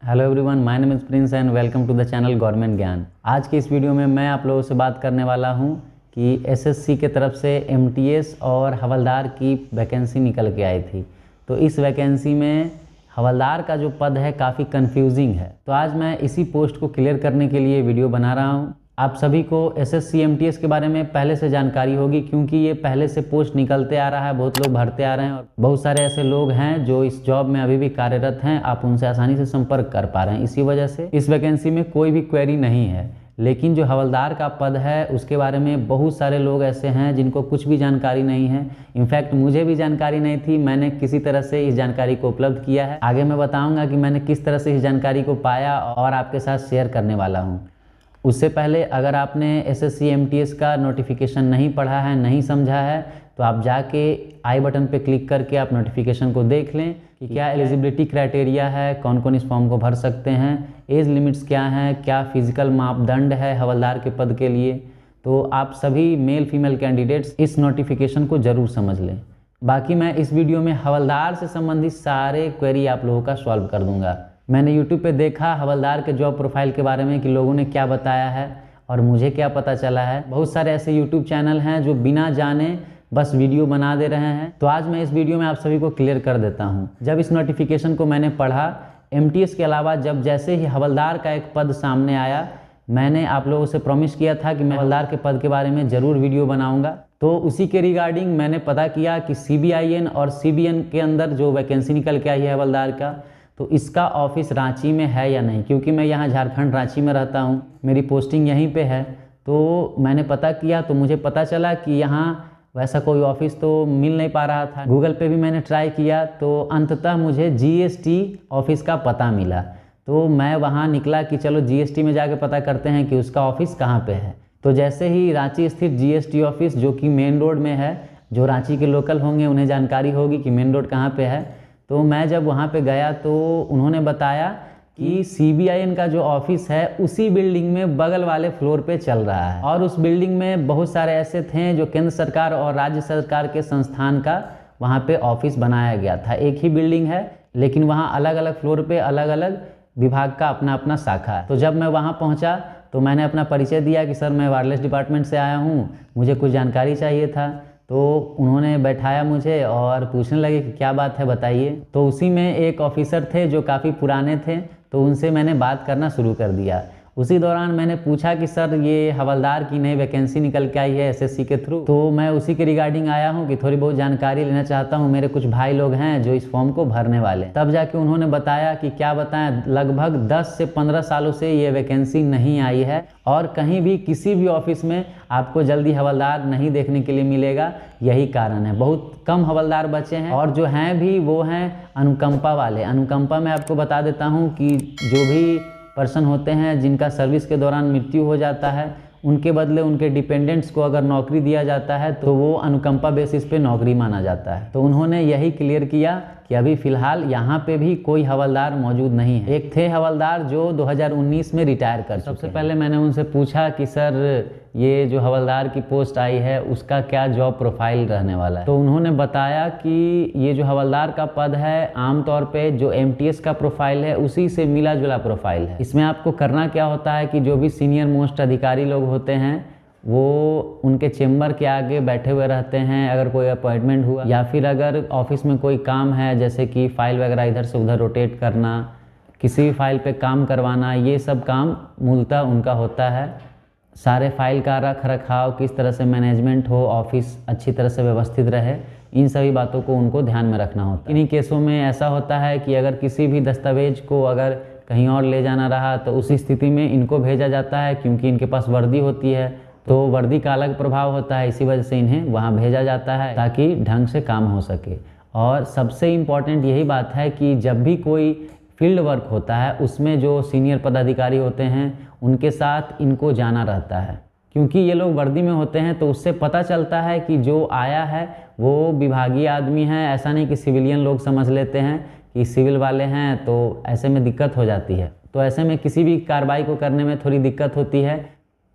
Hello everyone, my name is Prince and welcome to the channel government Gyan. आज की इस video में मैं आप लोगों से बात करने वाला हूं कि एसएससी के तरफ से एमटीएस और हवलदार की वैकेंसी निकल के आई थी। तो इस वैकेंसी में हवलदार का जो पद है काफ़ी कंफ्यूजिंग है। तो आज मैं इसी पोस्ट को क्लियर करने के लिए वीडियो बना रहा हूं। आप सभी को एसएससी एमटीएस के बारे में पहले से जानकारी होगी, क्योंकि ये पहले से पोस्ट निकलते आ रहा है, बहुत लोग भरते आ रहे हैं और बहुत सारे ऐसे लोग हैं जो इस जॉब में अभी भी कार्यरत हैं। आप उनसे आसानी से संपर्क कर पा रहे हैं। इसी वजह से इस वैकेंसी में कोई भी क्वेरी नहीं है। लेकिन जो हवलदार का पद है उसके बारे में बहुत सारे लोग ऐसे हैं जिनको कुछ भी जानकारी नहीं है। इनफैक्ट मुझे भी जानकारी नहीं थी। मैंने किसी तरह से इस जानकारी को उपलब्ध किया है। आगे मैं बताऊंगा कि मैंने किस तरह से इस जानकारी को पाया और आपके साथ शेयर करने वाला हूं। उससे पहले अगर आपने एसएससी एमटीएस का नोटिफिकेशन नहीं पढ़ा है, नहीं समझा है, तो आप जाके आई बटन पे क्लिक करके आप नोटिफिकेशन को देख लें कि क्या एलिजिबिलिटी क्राइटेरिया है, कौन कौन इस फॉर्म को भर सकते हैं, एज लिमिट्स क्या हैं, क्या फिजिकल मापदंड है हवलदार के पद के लिए। तो आप सभी मेल फीमेल कैंडिडेट्स इस नोटिफिकेशन को ज़रूर समझ लें। बाकी मैं इस वीडियो में हवलदार से संबंधित सारे क्वेरी आप लोगों का सॉल्व कर दूंगा। मैंने यूट्यूब पे देखा हवलदार के जॉब प्रोफाइल के बारे में कि लोगों ने क्या बताया है और मुझे क्या पता चला है। बहुत सारे ऐसे यूट्यूब चैनल हैं जो बिना जाने बस वीडियो बना दे रहे हैं। तो आज मैं इस वीडियो में आप सभी को क्लियर कर देता हूं। जब इस नोटिफिकेशन को मैंने पढ़ा, एमटीएस के अलावा जब जैसे ही हवलदार का एक पद सामने आया, मैंने आप लोगों से प्रॉमिस किया था कि मैं हवलदार के पद के बारे में ज़रूर वीडियो बनाऊंगा। तो उसी के रिगार्डिंग मैंने पता किया कि CBIN और CBN के अंदर जो वैकेंसी निकल के आई है हवलदार का, तो इसका ऑफिस रांची में है या नहीं। क्योंकि मैं यहाँ झारखंड रांची में रहता हूँ, मेरी पोस्टिंग यहीं पे है। तो मैंने पता किया तो मुझे पता चला कि यहाँ वैसा कोई ऑफिस तो मिल नहीं पा रहा था। गूगल पे भी मैंने ट्राई किया तो अंततः मुझे GST ऑफिस का पता मिला। तो मैं वहाँ निकला कि चलो GST में जाके पता करते हैं कि उसका ऑफिस कहाँ पे है। तो जैसे ही रांची स्थित GST ऑफिस, जो कि मेन रोड में है, जो रांची के लोकल होंगे उन्हें जानकारी होगी कि मेन रोड कहाँ पे है। तो मैं जब वहाँ पे गया तो उन्होंने बताया कि CBIN का जो ऑफिस है उसी बिल्डिंग में बगल वाले फ्लोर पे चल रहा है। और उस बिल्डिंग में बहुत सारे ऐसे थे जो केंद्र सरकार और राज्य सरकार के संस्थान का वहाँ पे ऑफिस बनाया गया था। एक ही बिल्डिंग है लेकिन वहाँ अलग अलग फ्लोर पे अलग अलग विभाग का अपना अपना शाखा है। तो जब मैं वहाँ पहुँचा तो मैंने अपना परिचय दिया कि सर मैं वायरलेस डिपार्टमेंट से आया हूँ, मुझे कुछ जानकारी चाहिए था। तो उन्होंने बैठाया मुझे और पूछने लगे कि क्या बात है बताइए। तो उसी में एक ऑफिसर थे जो काफ़ी पुराने थे, तो उनसे मैंने बात करना शुरू कर दिया। उसी दौरान मैंने पूछा कि सर ये हवलदार की नई वैकेंसी निकल के आई है एसएससी के थ्रू, तो मैं उसी के रिगार्डिंग आया हूँ कि थोड़ी बहुत जानकारी लेना चाहता हूँ। मेरे कुछ भाई लोग हैं जो इस फॉर्म को भरने वाले। तब जाके उन्होंने बताया कि क्या बताएं, लगभग 10 से 15 सालों से ये वैकेंसी नहीं आई है और कहीं भी किसी भी ऑफिस में आपको जल्दी हवलदार नहीं देखने के लिए मिलेगा। यही कारण है, बहुत कम हवलदार बचे हैं और जो हैं भी वो हैं अनुकंपा वाले। अनुकंपा में आपको बता देता हूँ कि जो भी पर्सन होते हैं जिनका सर्विस के दौरान मृत्यु हो जाता है, उनके बदले उनके डिपेंडेंट्स को अगर नौकरी दिया जाता है तो वो अनुकंपा बेसिस पे नौकरी माना जाता है। तो उन्होंने यही क्लियर किया कि अभी फ़िलहाल यहाँ पे भी कोई हवलदार मौजूद नहीं है। एक थे हवलदार जो 2019 में रिटायर कर चुके। सबसे पहले मैंने उनसे पूछा कि सर ये जो हवलदार की पोस्ट आई है उसका क्या जॉब प्रोफाइल रहने वाला है। तो उन्होंने बताया कि ये जो हवलदार का पद है आमतौर पे जो एमटीएस का प्रोफाइल है उसी से मिला जुला प्रोफाइल है। इसमें आपको करना क्या होता है कि जो भी सीनियर मोस्ट अधिकारी लोग होते हैं वो उनके चेम्बर के आगे बैठे हुए रहते हैं। अगर कोई अपॉइंटमेंट हुआ या फिर अगर ऑफिस में कोई काम है, जैसे कि फ़ाइल वगैरह इधर से उधर रोटेट करना, किसी भी फाइल पे काम करवाना, ये सब काम मूलतः उनका होता है। सारे फाइल का रख रखाव, किस तरह से मैनेजमेंट हो, ऑफिस अच्छी तरह से व्यवस्थित रहे, इन सभी बातों को उनको ध्यान में रखना होता है। इन्हीं केसों में ऐसा होता है कि अगर किसी भी दस्तावेज को अगर कहीं और ले जाना रहा तो उसी स्थिति में इनको भेजा जाता है, क्योंकि इनके पास वर्दी होती है तो वर्दी का अलग प्रभाव होता है। इसी वजह से इन्हें वहाँ भेजा जाता है ताकि ढंग से काम हो सके। और सबसे इम्पॉर्टेंट यही बात है कि जब भी कोई फील्ड वर्क होता है उसमें जो सीनियर पदाधिकारी होते हैं उनके साथ इनको जाना रहता है, क्योंकि ये लोग वर्दी में होते हैं तो उससे पता चलता है कि जो आया है वो विभागीय आदमी है। ऐसा नहीं कि सिविलियन लोग समझ लेते हैं कि सिविल वाले हैं, तो ऐसे में दिक्कत हो जाती है। तो ऐसे में किसी भी कार्रवाई को करने में थोड़ी दिक्कत होती है।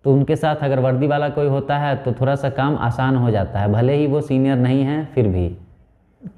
तो उनके साथ अगर वर्दी वाला कोई होता है तो थोड़ा सा काम आसान हो जाता है, भले ही वो सीनियर नहीं है फिर भी।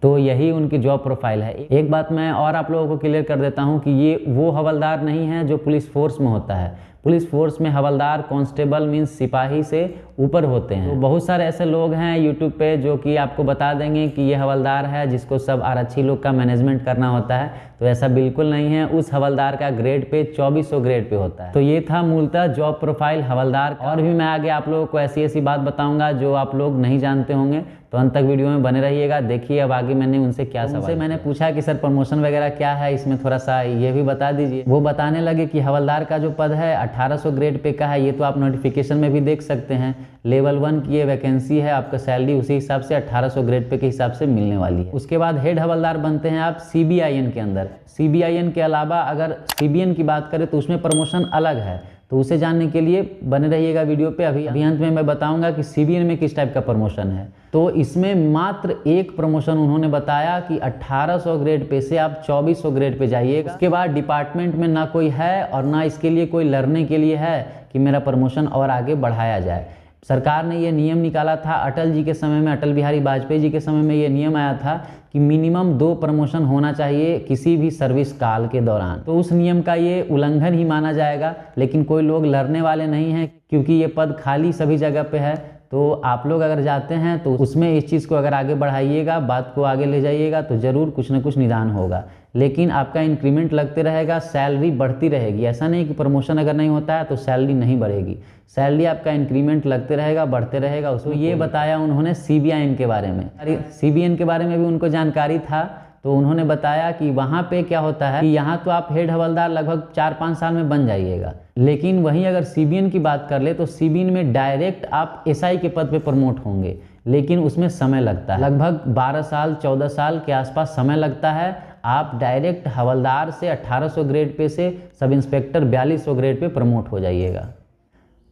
तो यही उनकी जॉब प्रोफाइल है। एक बात मैं और आप लोगों को क्लियर कर देता हूं कि ये वो हवलदार नहीं है जो पुलिस फोर्स में होता है। पुलिस फोर्स में हवलदार कांस्टेबल मीन्स सिपाही से ऊपर होते हैं। तो बहुत सारे ऐसे लोग हैं यूट्यूब पे जो कि आपको बता देंगे कि ये हवलदार है जिसको सब आरक्षी लोग का मैनेजमेंट करना होता है, तो ऐसा बिल्कुल नहीं है। उस हवलदार का ग्रेड पे 2400 ग्रेड पे होता है। तो ये था मूलतः जॉब प्रोफाइल हवलदार। और भी मैं आगे आप लोगों को ऐसी ऐसी बात बताऊंगा जो आप लोग नहीं जानते होंगे, तो अंत तक वीडियो में बने रहिएगा। देखिए अब आगे मैंने उनसे क्या सवाल किया। मैंने पूछा कि सर प्रमोशन वगैरह क्या है, इसमें थोड़ा सा ये भी बता दीजिए। वो बताने लगे कि हवलदार का जो पद है 1800 ग्रेड पे का है। ये तो आप नोटिफिकेशन में भी देख सकते हैं। लेवल 1 की ये वैकेंसी है, आपका सैलरी उसी हिसाब से 1800 ग्रेड पे के हिसाब से मिलने वाली है। उसके बाद हेड हवलदार बनते हैं आप CBIN के अंदर। CBIN के अलावा अगर CBN की बात करें तो उसमें प्रमोशन अलग है, तो उसे जानने के लिए बने रहिएगा वीडियो पे। अभी अंत में मैं बताऊंगा कि CBN में किस टाइप का प्रमोशन है। तो इसमें मात्र एक प्रमोशन उन्होंने बताया कि 1800 ग्रेड पे से आप 2400 ग्रेड पे जाइएगा। उसके बाद डिपार्टमेंट में ना कोई है और ना इसके लिए कोई लड़ने के लिए है कि मेरा प्रमोशन और आगे बढ़ाया जाए। सरकार ने ये नियम निकाला था अटल जी के समय में, अटल बिहारी वाजपेयी जी के समय में ये नियम आया था कि मिनिमम 2 प्रमोशन होना चाहिए किसी भी सर्विस काल के दौरान। तो उस नियम का ये उल्लंघन ही माना जाएगा, लेकिन कोई लोग लड़ने वाले नहीं हैं क्योंकि ये पद खाली सभी जगह पे है। तो आप लोग अगर जाते हैं तो उसमें इस चीज़ को अगर आगे बढ़ाइएगा, बात को आगे ले जाइएगा, तो ज़रूर कुछ ना कुछ निदान होगा। लेकिन आपका इंक्रीमेंट लगते रहेगा, सैलरी बढ़ती रहेगी। ऐसा नहीं कि प्रमोशन अगर नहीं होता है तो सैलरी नहीं बढ़ेगी, सैलरी आपका इंक्रीमेंट लगते रहेगा, बढ़ते रहेगा। उसको ये बताया उन्होंने CBIN के बारे में। CBN के बारे में भी उनको जानकारी था, तो उन्होंने बताया कि वहाँ पे क्या होता है कि यहाँ तो आप हेड हवलदार लगभग 4-5 साल में बन जाइएगा, लेकिन वहीं अगर CBN की बात कर ले तो CBN में डायरेक्ट आप SI के पद पे प्रमोट होंगे, लेकिन उसमें समय लगता है। लगभग 12 साल 14 साल के आसपास समय लगता है। आप डायरेक्ट हवलदार से 1800 ग्रेड पे से sub inspector 4200 grade pay promote हो जाइएगा।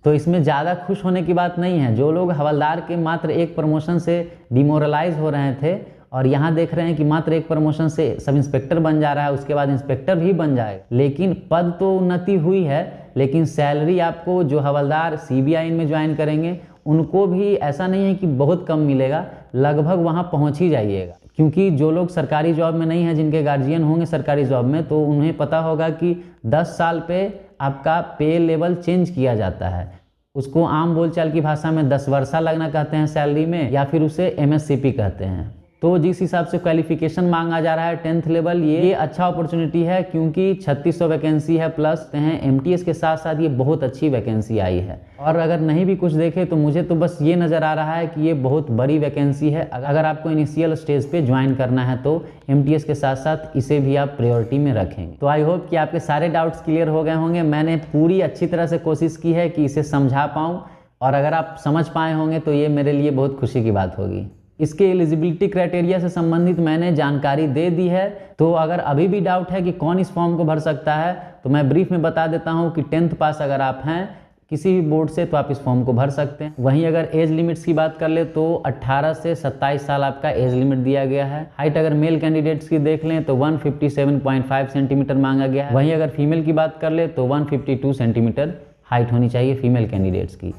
तो इसमें ज़्यादा खुश होने की बात नहीं है। जो लोग हवलदार के मात्र एक प्रमोशन से डिमोरलाइज हो रहे थे और यहाँ देख रहे हैं कि मात्र एक प्रमोशन से सब इंस्पेक्टर बन जा रहा है, उसके बाद इंस्पेक्टर भी बन जाएगा, लेकिन पद तो उन्नति हुई है, लेकिन सैलरी आपको जो हवलदार CBIN में ज्वाइन करेंगे उनको भी ऐसा नहीं है कि बहुत कम मिलेगा, लगभग वहाँ पहुँच ही जाइएगा। क्योंकि जो लोग सरकारी जॉब में नहीं है, जिनके गार्जियन होंगे सरकारी जॉब में, तो उन्हें पता होगा कि 10 साल पे आपका पे लेवल चेंज किया जाता है। उसको आम बोलचाल की भाषा में 10 वर्षा लगना कहते हैं सैलरी में, या फिर उसे MSCP कहते हैं। तो जिस हिसाब से क्वालिफिकेशन मांगा जा रहा है 10th लेवल, ये अच्छा अपॉर्चुनिटी है क्योंकि 3600 वैकेंसी है प्लस हैं। MTS के साथ साथ ये बहुत अच्छी वैकेंसी आई है। और अगर नहीं भी कुछ देखे तो मुझे तो बस ये नज़र आ रहा है कि ये बहुत बड़ी वैकेंसी है। अगर आपको इनिशियल स्टेज पे ज्वाइन करना है तो MTS के साथ साथ इसे भी आप प्रायोरिटी में रखेंगे। तो आई होप कि आपके सारे डाउट्स क्लियर हो गए होंगे। मैंने पूरी अच्छी तरह से कोशिश की है कि इसे समझा पाऊँ, और अगर आप समझ पाए होंगे तो ये मेरे लिए बहुत खुशी की बात होगी। इसके एलिजिबिलिटी क्राइटेरिया से संबंधित मैंने जानकारी दे दी है। तो अगर अभी भी डाउट है कि कौन इस फॉर्म को भर सकता है, तो मैं ब्रीफ में बता देता हूं कि 10th पास अगर आप हैं किसी भी बोर्ड से तो आप इस फॉर्म को भर सकते हैं। वहीं अगर एज लिमिट्स की बात कर ले तो 18 से 27 साल आपका एज लिमिट दिया गया है। हाइट अगर मेल कैंडिडेट्स की देख लें तो 157.5 सेंटीमीटर मांगा गया है। वहीं अगर फीमेल की बात कर ले तो 152 सेंटीमीटर हाइट होनी चाहिए फीमेल कैंडिडेट्स की।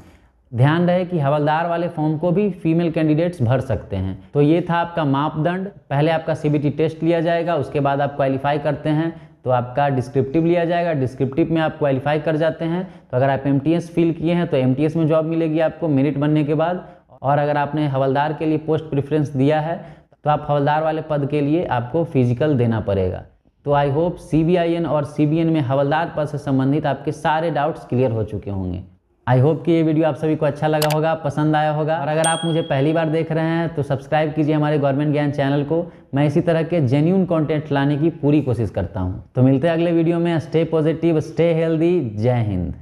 ध्यान रहे कि हवलदार वाले फॉर्म को भी फीमेल कैंडिडेट्स भर सकते हैं। तो ये था आपका मापदंड। पहले आपका CBT टेस्ट लिया जाएगा, उसके बाद आप क्वालिफाई करते हैं तो आपका डिस्क्रिप्टिव लिया जाएगा। डिस्क्रिप्टिव में आप क्वालिफाई कर जाते हैं तो अगर आप MTS फिल किए हैं तो MTS में जॉब मिलेगी आपको मेरिट बनने के बाद। और अगर आपने हवलदार के लिए पोस्ट प्रेफरेंस दिया है तो आप हवलदार वाले पद के लिए आपको फिजिकल देना पड़ेगा। तो आई होप CBIN और CBN में हवलदार पद से संबंधित आपके सारे डाउट्स क्लियर हो चुके होंगे। आई होप कि ये वीडियो आप सभी को अच्छा लगा होगा, पसंद आया होगा। और अगर आप मुझे पहली बार देख रहे हैं तो सब्सक्राइब कीजिए हमारे गवर्नमेंट ज्ञान चैनल को। मैं इसी तरह के जेन्युइन कंटेंट लाने की पूरी कोशिश करता हूँ। तो मिलते हैं अगले वीडियो में। Stay positive, stay healthy. जय हिंद।